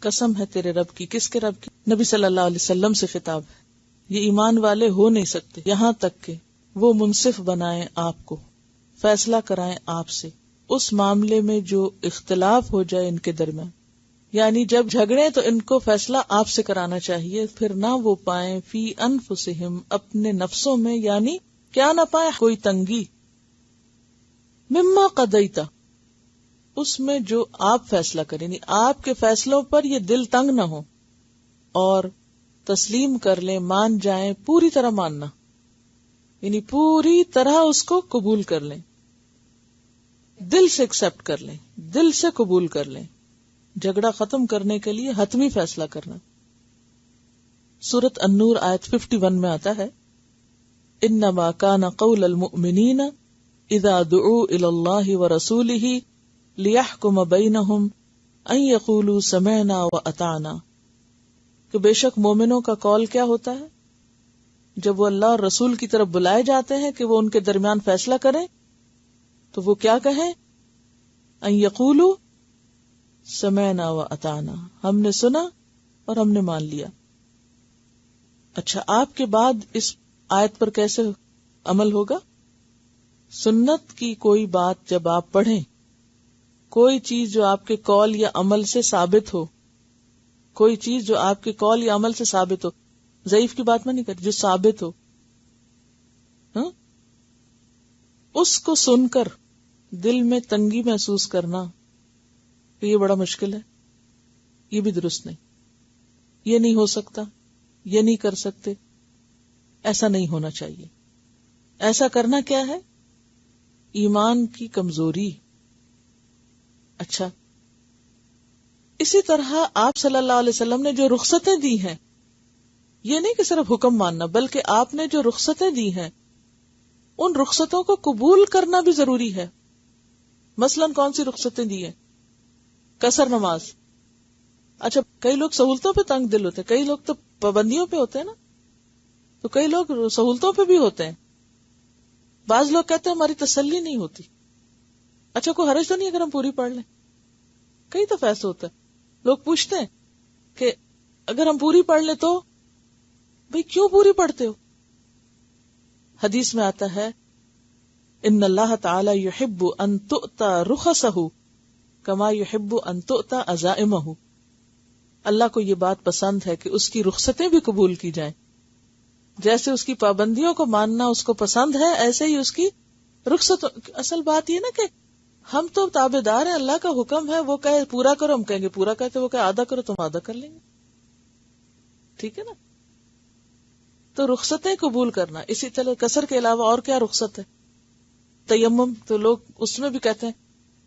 قسم ہے تیرے رب کی. کس کے رب کی؟ نبی صلی اللہ علیہ وسلم سے خطاب ہے. یہ ایمان والے ہو نہیں سکتے یہاں تک کہ وہ منصف بنائیں آپ کو، فیصلہ کرائیں آپ سے اس معاملے میں جو اختلاف ہو جائے ان کے درمیان. یعنی جب جھگڑے تو ان کو فیصلہ آپ سے کرانا چاہیے، پھر نہ وہ پائیں فی انفسہم اپنے نفسوں میں، یعنی کیا نہ پائیں کوئی تنگی، مما قضیتا اس میں جو آپ فیصلہ کریں، یعنی آپ کے فیصلوں پر یہ دل تنگ نہ ہو، اور تسلیم کر لیں، مان جائیں، پوری طرح ماننا، یعنی پوری طرح اس کو قبول کر لیں، دل سے ایکسپٹ کر لیں، دل سے قبول کر لیں. جھگڑا ختم کرنے کے لیے حتمی فیصلہ کرنا. سورۃ النور آیت 51 میں آتا ہے انما کان قول المؤمنین اذا دعوا الی اللہ ورسولہ لیحکم بینہم ان یقولوا سمعنا واطعنا، کہ بے شک مومنوں کا قول کیا ہوتا ہے جب وہ اللہ اور رسول کی طرف بلائے جاتے ہیں کہ وہ ان کے درمیان فیصلہ کریں، تو وہ کیا کہیں؟ ان یقولوا سمعنا واطعنا، ہم نے سنا اور ہم نے مان لیا. اچھا، آپ کے بعد اس آیت پر کیسے عمل ہوگا؟ سنت کی کوئی بات جب آپ پڑھیں، کوئی چیز جو آپ کے قول یا عمل سے ثابت ہو، کوئی چیز جو آپ کے قول یا عمل سے ثابت ہو، ضعیف کی بات میں نہیں کرتی، جو ثابت ہو، اس کو سن کر دل میں تنگی محسوس کرنا، کہ یہ بڑا مشکل ہے، یہ بھی درست نہیں، یہ نہیں ہو سکتا، یہ نہیں کر سکتے، ایسا نہیں ہونا چاہیے. ایسا کرنا کیا ہے؟ ایمان کی کمزوری. اچھا، اسی طرح آپ صلی اللہ علیہ وسلم نے جو رخصتیں دی ہیں، یہ نہیں کہ صرف حکم ماننا، بلکہ آپ نے جو رخصتیں دی ہیں ان رخصتوں کو قبول کرنا بھی ضروری ہے. مثلاً کون سی رخصتیں دی ہیں؟ قصر نماز. اچھا، کئی لوگ سہولتوں پہ تنگ دل ہوتے ہیں، کئی لوگ تو پابندیوں پہ ہوتے ہیں نا، تو کئی لوگ سہولتوں پہ بھی ہوتے ہیں. بعض لوگ کہتے ہیں ہماری تسلی نہیں ہوتی. اچھا، کوئی حرج تو نہیں اگر ہم پوری پڑھ لیں؟ کئی دفعہ ایسا ہوتا ہے، لوگ پوچھتے ہیں کہ اگر ہم پوری پڑھ لیں تو بھئی کیوں پوری پڑھتے ہو؟ حدیث میں آتا ہے ان اللہ تعالی یحب ان تؤتی رخصہ کما یحب ان تؤتی عزائمہ. اللہ کو یہ بات پسند ہے کہ اس کی رخصتیں بھی قبول کی جائیں. جیسے اس کی پابندیوں کو ماننا اس کو پسند ہے، ایسے ہی اس کی رخصت. اصل بات یہ نا کہ ہم تو تابعدار ہیں، اللہ کا حکم ہے، وہ کہے پورا کرو ہم کہیں گے پورا، کہتے وہ کہے آدھا کرو تم آدھا کر لیں گے. ٹھیک ہے نا؟ تو رخصتیں قبول کرنا. اسی طرح قصر کے علاوہ اور کیا رخصت ہے؟ تیمم. تو لوگ اس میں بھی کہتے ہیں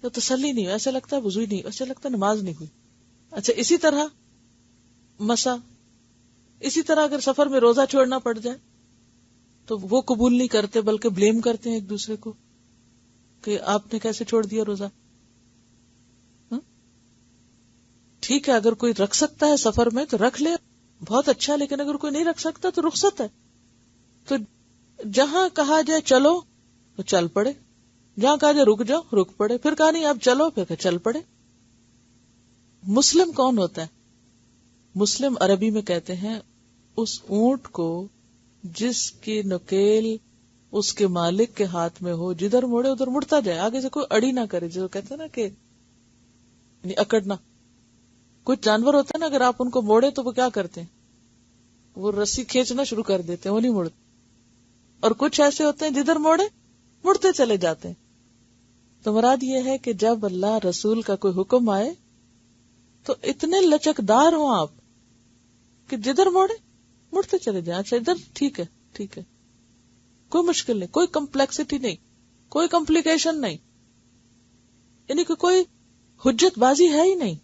تو تسلی نہیں، ایسا لگتا ہے وضو ہی نہیں، ایسا لگتا ہے نماز نہیں ہوئی. اچھا، اسی طرح مسا. اسی طرح اگر سفر میں روزہ چھوڑنا پڑ جائے تو وہ قبول نہیں کرتے، بلکہ بلیم کرتے ہیں ایک دوسرے کو کہ آپ نے کیسے چھوڑ دیا روزہ. ٹھیک ہے، اگر کوئی رکھ سکتا ہے سفر میں تو رکھ لے، بہت اچھا، لیکن اگر کوئی نہیں رکھ سکتا تو رخصت ہے. تو جہاں کہا جائے چلو تو چل پڑے، جہاں کہا جائے رک جاؤ رک پڑے، پھر کہا نہیں اب چلو پھر کہ چل پڑے. مسلم کون ہوتا ہے؟ مسلم عربی میں کہتے ہیں اس اونٹ کو جس کی نکیل اس کے مالک کے ہاتھ میں ہو، جدھر موڑے ادھر مڑتا جائے، آگے سے کوئی اڑی نہ کرے، جو کہتے ہیں نا کہ یعنی اکڑنا. کچھ جانور ہوتا ہے نا، اگر آپ ان کو موڑے تو وہ کیا کرتے ہیں؟ وہ رسی کھینچنا شروع کر دیتے ہیں، وہ نہیں مڑتے. اور کچھ ایسے ہوتے ہیں جدھر موڑے مڑتے چلے جاتے ہیں. تو مراد یہ ہے کہ جب اللہ رسول کا کوئی حکم آئے تو اتنے لچکدار ہوں آپ کہ جدھر موڑے مڑتے چلے جائیں. اچھا ادھر ٹھیک ہے، ٹھیک ہے، کوئی مشکل نہیں، کوئی کمپلیکسٹی نہیں، کوئی کمپلیکیشن نہیں، یعنی کہ کوئی حجت بازی ہے ہی نہیں،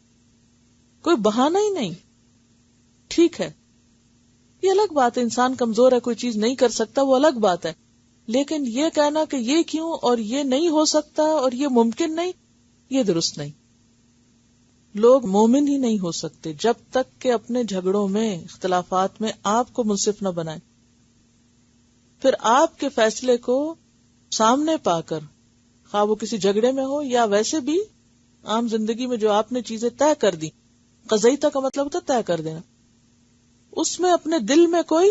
کوئی بہانہ ہی نہیں. ٹھیک ہے، یہ الگ بات ہے، انسان کمزور ہے، کوئی چیز نہیں کر سکتا، وہ الگ بات ہے. لیکن یہ کہنا کہ یہ کیوں اور یہ نہیں ہو سکتا اور یہ ممکن نہیں، یہ درست نہیں. لوگ مومن ہی نہیں ہو سکتے جب تک کہ اپنے جھگڑوں میں، اختلافات میں آپ کو منصف نہ بنائیں. پھر آپ کے فیصلے کو سامنے پا کر، خواہ وہ کسی جھگڑے میں ہو یا ویسے بھی عام زندگی میں جو آپ نے چیزیں طے کر دی، قضیتا کا مطلب ہوتا ہے طے کر دینا. اس میں اپنے دل میں کوئی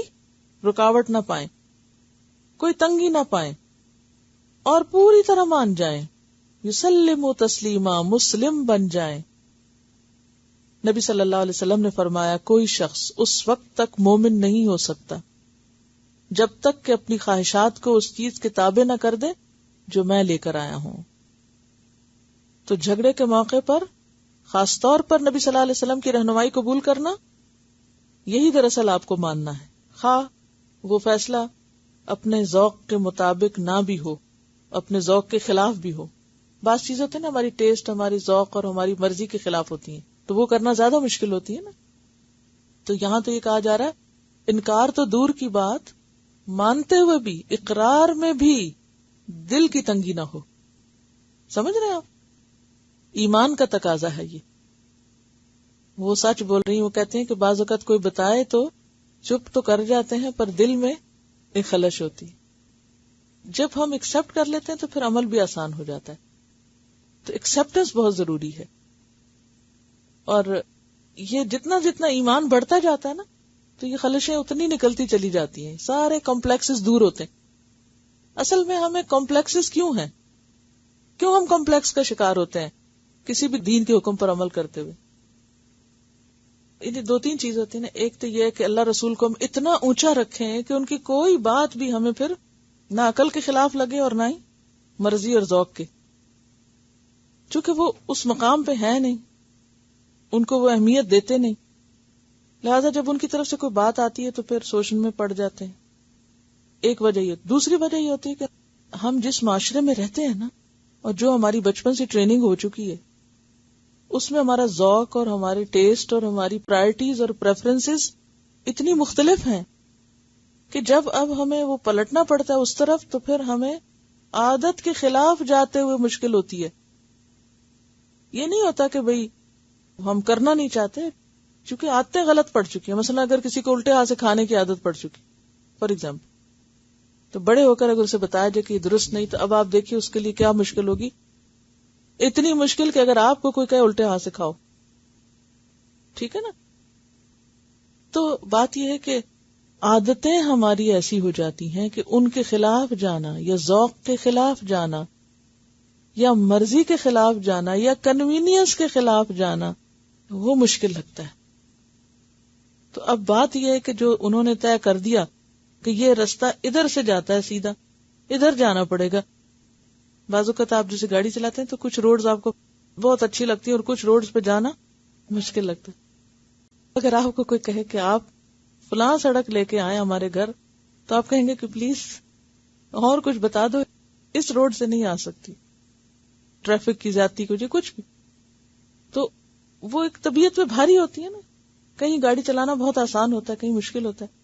رکاوٹ نہ پائیں، کوئی تنگی نہ پائیں، اور پوری طرح مان جائیں. یسلم تسلیما، مسلم بن جائیں. نبی صلی اللہ علیہ وسلم نے فرمایا کوئی شخص اس وقت تک مومن نہیں ہو سکتا جب تک کہ اپنی خواہشات کو اس چیز کے تابع نہ کر دے جو میں لے کر آیا ہوں. تو جھگڑے کے موقع پر خاص طور پر نبی صلی اللہ علیہ وسلم کی رہنمائی قبول کرنا، یہی دراصل آپ کو ماننا ہے، خواہ وہ فیصلہ اپنے ذوق کے مطابق نہ بھی ہو، اپنے ذوق کے خلاف بھی ہو. بعض چیزیں ہوتی ہیں نا ہماری ٹیسٹ، ہماری ذوق اور ہماری مرضی کے خلاف ہوتی ہیں، تو وہ کرنا زیادہ مشکل ہوتی ہے نا. تو یہاں تو یہ کہا جا رہا ہے انکار تو دور کی بات، مانتے ہوئے بھی، اقرار میں بھی دل کی تنگی نہ ہو. سمجھ رہے ہیں آپ؟ ایمان کا تقاضا ہے یہ. وہ سچ بول رہی ہیں، وہ کہتے ہیں کہ بعض اوقات کوئی بتائے تو چپ تو کر جاتے ہیں پر دل میں ایک خلش ہوتی ہے. جب ہم ایکسپٹ کر لیتے ہیں تو پھر عمل بھی آسان ہو جاتا ہے. تو ایکسپٹنس بہت ضروری ہے. اور یہ جتنا جتنا ایمان بڑھتا جاتا ہے نا تو یہ خلشیں اتنی نکلتی چلی جاتی ہیں، سارے کمپلیکسز دور ہوتے ہیں. اصل میں ہمیں کمپلیکسز کیوں ہیں؟ کیوں ہم کمپلیکس کا شکار ہوتے ہیں کسی بھی دین کے حکم پر عمل کرتے ہوئے؟ یہ دو تین چیز ہوتی ہیں نا. ایک تو یہ ہے کہ اللہ رسول کو ہم اتنا اونچا رکھیں کہ ان کی کوئی بات بھی ہمیں پھر نہ عقل کے خلاف لگے اور نہ ہی مرضی اور ذوق کے، چونکہ وہ اس مقام پہ ہے نہیں، ان کو وہ اہمیت دیتے نہیں. لہذا جب ان کی طرف سے کوئی بات آتی ہے تو پھر سوچنے میں پڑ جاتے ہیں. ایک وجہ یہ. دوسری وجہ یہ ہوتی ہے کہ ہم جس معاشرے میں رہتے ہیں نا، اور جو ہماری بچپن سے ٹریننگ ہو چکی ہے، اس میں ہمارا ذوق اور ہمارے ٹیسٹ اور ہماری پرائرٹیز اور پریفرنسز اتنی مختلف ہیں کہ جب اب ہمیں وہ پلٹنا پڑتا ہے اس طرف تو پھر ہمیں عادت کے خلاف جاتے ہوئے مشکل ہوتی ہے. یہ نہیں ہوتا کہ بھئی ہم کرنا نہیں چاہتے، چونکہ عادتیں غلط پڑ چکی ہیں. مثلا اگر کسی کو الٹے ہاتھ سے کھانے کی عادت پڑ چکی فار ایگزامپل، تو بڑے ہو کر اگر اسے بتایا جائے کہ یہ درست نہیں، تو اب آپ دیکھیے اس کے لیے کیا مشکل ہوگی. اتنی مشکل کہ اگر آپ کو کوئی کہے الٹے ہاتھ سے کھاؤ، ٹھیک ہے نا. تو بات یہ ہے کہ عادتیں ہماری ایسی ہو جاتی ہیں کہ ان کے خلاف جانا یا ذوق کے خلاف جانا یا مرضی کے خلاف جانا یا کنوینئنس کے خلاف جانا وہ مشکل لگتا ہے. تو اب بات یہ ہے کہ جو انہوں نے طے کر دیا کہ یہ رستہ ادھر سے جاتا ہے، سیدھا ادھر جانا پڑے گا. بعض اوقات آپ جیسے گاڑی چلاتے ہیں تو کچھ روڈز آپ کو بہت اچھی لگتی ہیں اور کچھ روڈز پہ جانا مشکل لگتا ہے. اگر آپ کو کوئی کہے کہ آپ فلاں سڑک لے کے آئے ہمارے گھر، تو آپ کہیں گے کہ پلیز اور کچھ بتا دو، اس روڈ سے نہیں آ سکتی، ٹریفک کی زیادتی کی وجہ کچھ بھی. تو وہ ایک طبیعت پہ بھاری ہوتی ہے نا. کہیں گاڑی چلانا بہت آسان ہوتا ہے، کہیں مشکل ہوتا ہے.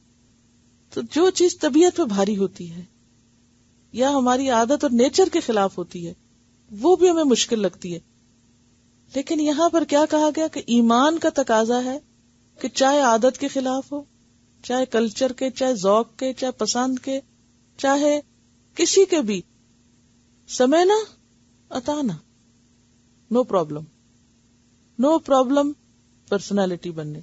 تو جو چیز طبیعت پہ بھاری ہوتی ہے یا ہماری عادت اور نیچر کے خلاف ہوتی ہے وہ بھی ہمیں مشکل لگتی ہے. لیکن یہاں پر کیا کہا گیا کہ ایمان کا تقاضا ہے کہ چاہے عادت کے خلاف ہو، چاہے کلچر کے، چاہے ذوق کے، چاہے پسند کے، چاہے کسی کے بھی، سمعنا اطعنا، no problem. No problem personality بننے.